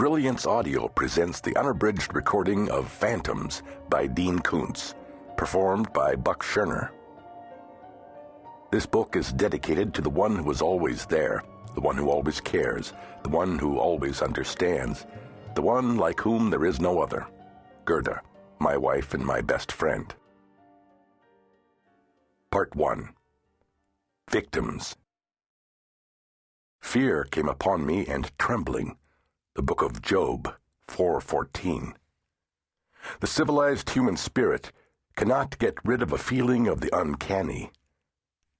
Brilliance Audio presents the unabridged recording of Phantoms by Dean Koontz, performed by Buck Scherner. This book is dedicated to the one who is always there, the one who always cares, the one who always understands, the one like whom there is no other, Gerda, my wife and my best friend. Part 1. Victims. Fear came upon me and trembling. The Book of Job, 4:14. The civilized human spirit cannot get rid of a feeling of the uncanny.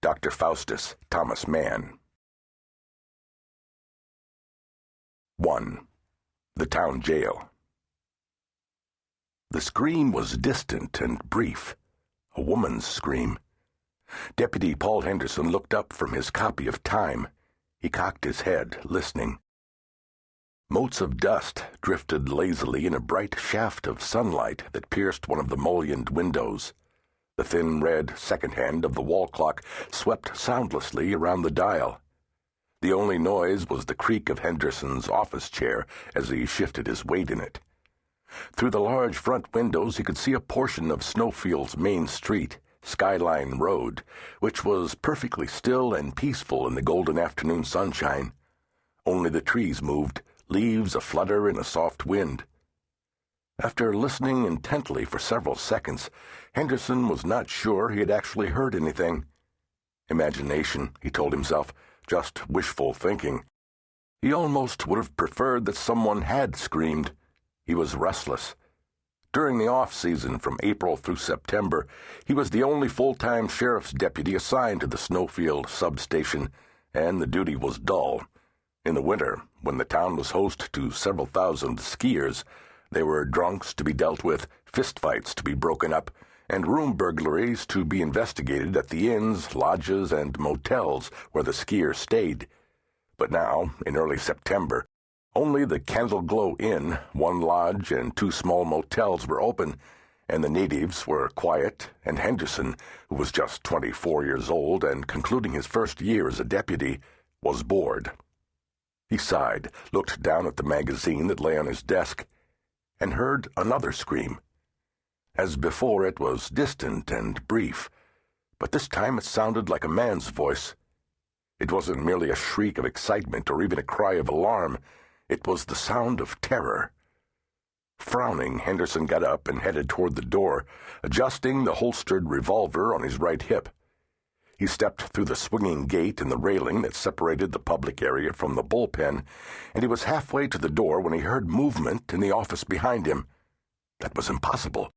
Dr. Faustus Thomas Mann. 1. The Town Jail. The scream was distant and brief, a woman's scream. Deputy Paul Henderson looked up from his copy of Time. He cocked his head, listening. Motes of dust drifted lazily in a bright shaft of sunlight that pierced one of the mullioned windows. The thin red second hand of the wall clock swept soundlessly around the dial. The only noise was the creak of Henderson's office chair as he shifted his weight in it. Through the large front windows he could see a portion of Snowfield's main street, Skyline Road, which was perfectly still and peaceful in the golden afternoon sunshine. Only the trees moved, leaves aflutter in a soft wind. After listening intently for several seconds, Henderson was not sure he had actually heard anything. Imagination, he told himself, just wishful thinking. He almost would have preferred that someone had screamed. He was restless. During the off-season, from April through September, he was the only full-time sheriff's deputy assigned to the Snowfield substation, and the duty was dull. In the winter, when the town was host to several thousand skiers, there were drunks to be dealt with, fistfights to be broken up, and room burglaries to be investigated at the inns, lodges, and motels where the skiers stayed. But now, in early September, only the Candle Glow Inn, one lodge, and 2 small motels were open, and the natives were quiet, and Henderson, who was just 24 years old and concluding his first year as a deputy, was bored. He sighed, looked down at the magazine that lay on his desk, and heard another scream. As before, it was distant and brief, but this time it sounded like a man's voice. It wasn't merely a shriek of excitement or even a cry of alarm. It was the sound of terror. Frowning, Henderson got up and headed toward the door, adjusting the holstered revolver on his right hip. He stepped through the swinging gate in the railing that separated the public area from the bullpen, and he was halfway to the door when he heard movement in the office behind him. That was impossible.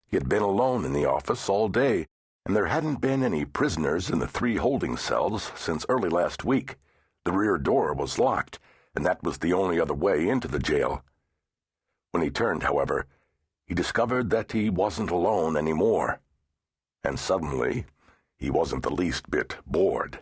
He had been alone in the office all day, and there hadn't been any prisoners in the 3 holding cells since early last week. The rear door was locked, and that was the only other way into the jail. When he turned, however, he discovered that he wasn't alone anymore. And suddenly, he wasn't the least bit bored.